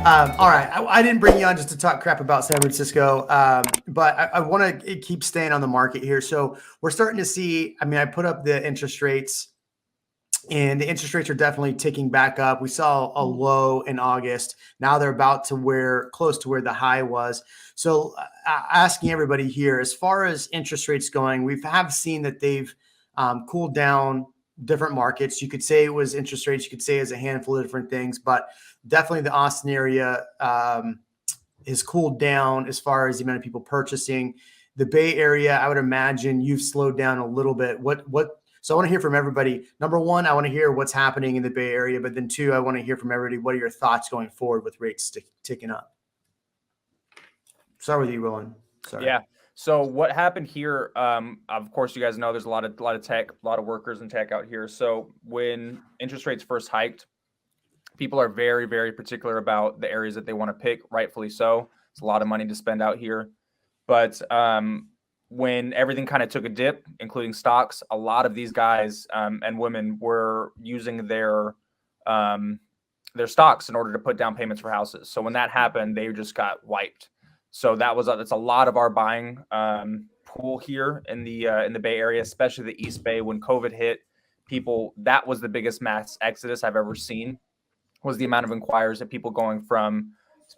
All right. I didn't bring you on just to talk crap about San Francisco, but I want to keep staying on the market here. So we're starting to see, I mean, I put up the interest rates, and the interest rates are definitely ticking back up. We saw a low in August. Now they're about to close to where the high was. So asking everybody here, as far as interest rates going, we have seen that they've cooled down different markets. You could say it was interest rates. You could say it's a handful of different things, but definitely the Austin area has cooled down as far as the amount of people purchasing. The Bay Area, I would imagine you've slowed down a little bit. So I want to hear from everybody. Number one, I want to hear what's happening in the Bay Area, but then two, I want to hear from everybody. What are your thoughts going forward with rates ticking up? Start with you, Roland. Sorry. Yeah. So what happened here? Of course, you guys know there's a lot of tech, a lot of workers in tech out here. So when interest rates first hiked, people are very, very particular about the areas that they want to pick. Rightfully so. It's a lot of money to spend out here, but when everything kind of took a dip, including stocks, a lot of these guys and women were using their stocks in order to put down payments for houses. So when that happened, they just got wiped. So that's a lot of our buying pool here in the Bay Area, especially the East Bay. When COVID hit, that was the biggest mass exodus I've ever seen. Was the amount of inquiries of people going from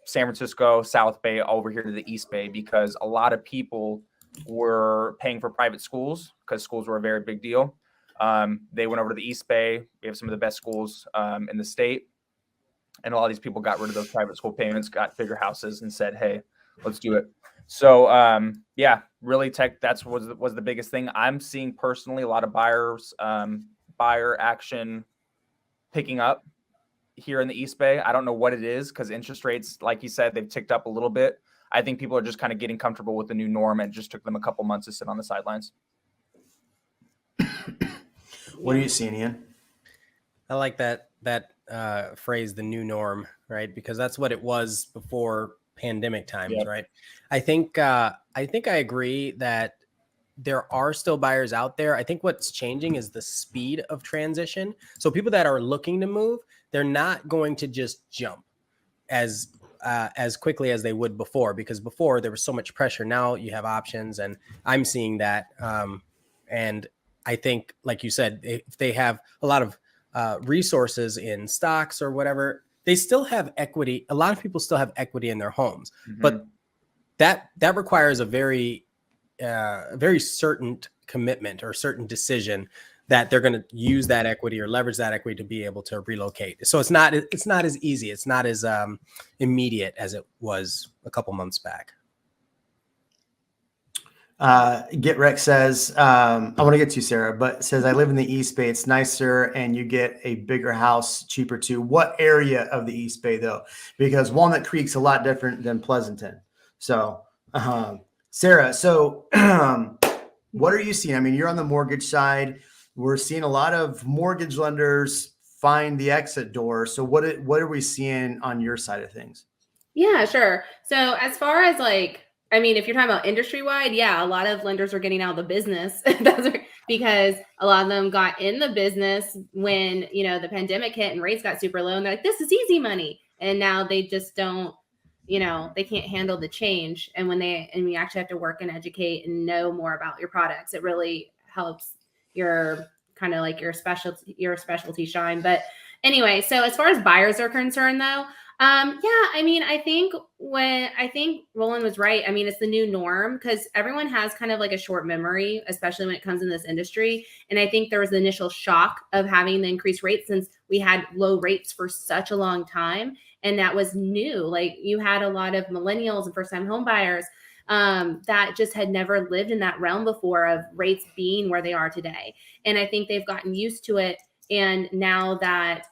San Francisco, South Bay, over here to the East Bay, because a lot of people were paying for private schools because schools were a very big deal. They went over to the East Bay. We have some of the best schools in the state. And a lot of these people got rid of those private school payments, got bigger houses, and said, hey, let's do it. So, yeah, really tech, was the biggest thing. I'm seeing personally a lot of buyer action picking up here in the East Bay. I don't know what it is, because interest rates, like you said, they've ticked up a little bit. I think people are just kind of getting comfortable with the new norm, and it just took them a couple months to sit on the sidelines. What are you seeing, Ian? I like that phrase, the new norm, right? Because that's what it was before pandemic times, yep. Right? I think I agree that there are still buyers out there. I think what's changing is the speed of transition. So people that are looking to move, they're not going to just jump as quickly as they would before, because before there was so much pressure. Now you have options, and I'm seeing that. And I think, like you said, if they have a lot of resources in stocks or whatever, they still have equity. A lot of people still have equity in their homes, but that requires a very certain commitment or certain decision that they're going to use that equity or leverage that equity to be able to relocate. So it's not as easy. It's not as immediate as it was a couple months back. Get Rex says, I want to get to you, Sarah, but says, I live in the East Bay. It's nicer and you get a bigger house cheaper too. What area of the East Bay though? Because Walnut Creek's a lot different than Pleasanton. So, Sarah, so what are you seeing? I mean, you're on the mortgage side. We're seeing a lot of mortgage lenders find the exit door. So what are we seeing on your side of things? Yeah, sure. So as far as if you're talking about industry wide, yeah, a lot of lenders are getting out of the business because a lot of them got in the business when, the pandemic hit and rates got super low, and they're like, this is easy money. And now they just don't, they can't handle the change. And we actually have to work and educate and know more about your products. It really helps your kind of like your specialty shine. But anyway, so as far as buyers are concerned though, I think Roland was right. I mean, it's the new norm because everyone has kind of like a short memory, especially when it comes in this industry. And I think there was the initial shock of having the increased rates since we had low rates for such a long time. And that was new. Like you had a lot of millennials and first-time home buyers that just had never lived in that realm before of rates being where they are today. And I think they've gotten used to it. And now that,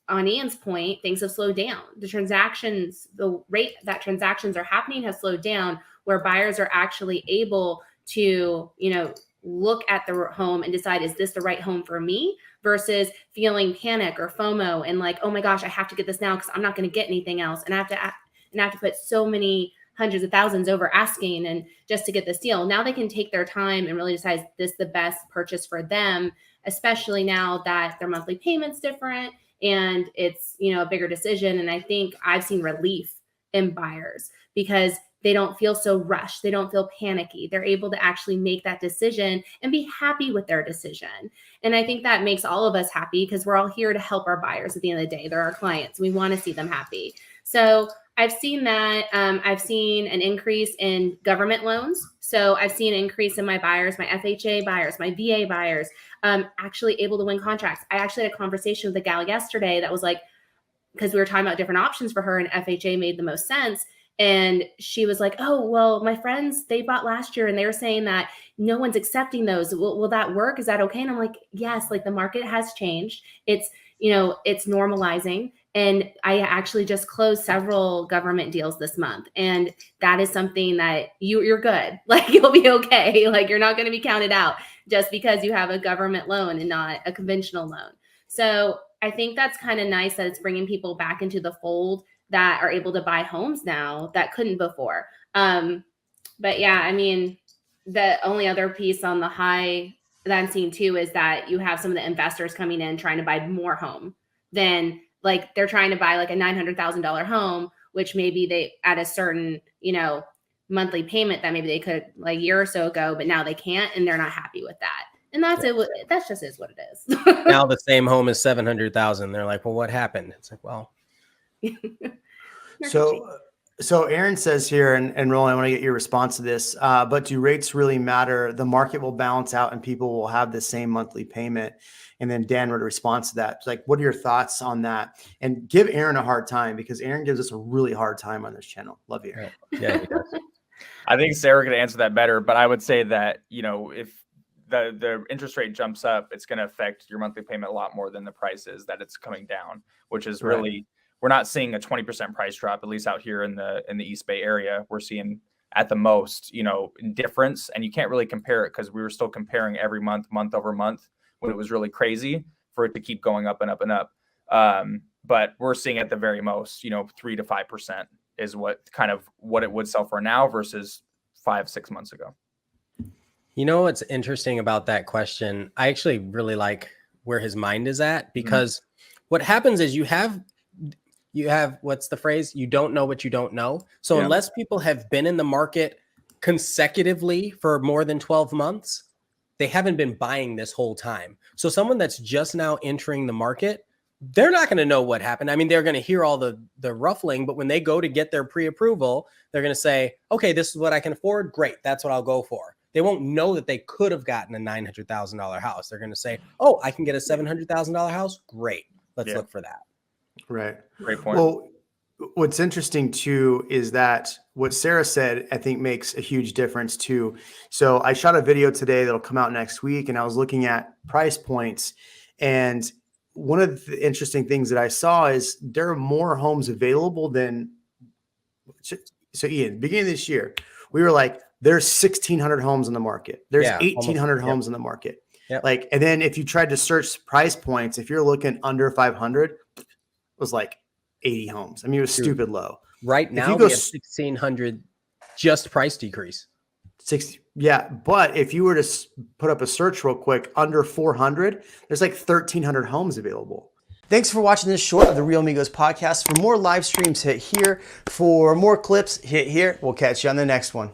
on Ian's point, things have slowed down. The rate that transactions are happening has slowed down, where buyers are actually able to, look at the home and decide, is this the right home for me? Versus feeling panic or FOMO and like, oh my gosh, I have to get this now because I'm not going to get anything else. And I have to put so many hundreds of thousands over asking and just to get this deal. Now they can take their time and really decide, is this the best purchase for them, especially now that their monthly payment's different and it's, a bigger decision. And I think I've seen relief in buyers because they don't feel so rushed. They don't feel panicky. They're able to actually make that decision and be happy with their decision. And I think that makes all of us happy because we're all here to help our buyers at the end of the day. They're our clients. We want to see them happy. So I've seen that. I've seen an increase in government loans. So I've seen an increase in my buyers, my FHA buyers, my VA buyers, actually able to win contracts. I actually had a conversation with a gal yesterday that was like, because we were talking about different options for her and FHA made the most sense. And she was like, oh, well, my friends, they bought last year and they were saying that no one's accepting those. Will that work? Is that okay? And I'm like, yes, like the market has changed. It's, it's normalizing. And I actually just closed several government deals this month. And that is something that you're good. Like you'll be okay. Like you're not going to be counted out just because you have a government loan and not a conventional loan. So I think that's kind of nice that it's bringing people back into the fold that are able to buy homes now that couldn't before. But yeah, I mean, the only other piece on the high that I'm seeing too is that you have some of the investors coming in trying to buy more home than like they're trying to buy like a $900,000 home, which maybe they at a certain, monthly payment that maybe they could like a year or so ago, but now they can't and they're not happy with that. And that's it. That's just is what it is. Now the same home is 700,000. They're like, well, what happened? It's like, well. So Aaron says here, and Roland, I want to get your response to this, but do rates really matter? The market will balance out and people will have the same monthly payment. And then Dan would respond to that. It's like, what are your thoughts on that? And give Aaron a hard time because Aaron gives us a really hard time on this channel. Love you, Aaron. Yeah, he does. I think Sarah could answer that better, but I would say that, if the interest rate jumps up, it's going to affect your monthly payment a lot more than the price is that it's coming down, which is really, we're not seeing a 20% price drop, at least out here in the East Bay area. We're seeing at the most, difference, and you can't really compare it because we were still comparing every month over month when it was really crazy for it to keep going up and up and up. But we're seeing at the very most, 3 to 5% is what it would sell for now versus 5-6 months ago. What's interesting about that question? I actually really like where his mind is at because what happens is you have what's the phrase? You don't know what you don't know. So unless people have been in the market consecutively for more than 12 months, they haven't been buying this whole time. So someone that's just now entering the market, they're not going to know what happened. I mean, they're going to hear all the ruffling, but when they go to get their pre-approval, they're going to say, okay, this is what I can afford. Great. That's what I'll go for. They won't know that they could have gotten a $900,000 house. They're going to say, oh, I can get a $700,000 house. Great. Let's look for that. Right. Great point. Well, what's interesting too is that what Sarah said, I think makes a huge difference too. So I shot a video today that'll come out next week and I was looking at price points. And one of the interesting things that I saw is there are more homes available than, so Ian, beginning of this year, we were like, there's 1,600 homes in the market. There's 1,800 homes in the market. Yep. Like, and then if you tried to search price points, if you're looking under 500, it was like 80 homes. I mean, it was stupid low. Right now, we have 1,600 just price decrease. 60, yeah. But if you were to put up a search real quick, under 400, there's like 1,300 homes available. Thanks for watching this short of the Real Amigos podcast. For more live streams, hit here. For more clips, hit here. We'll catch you on the next one.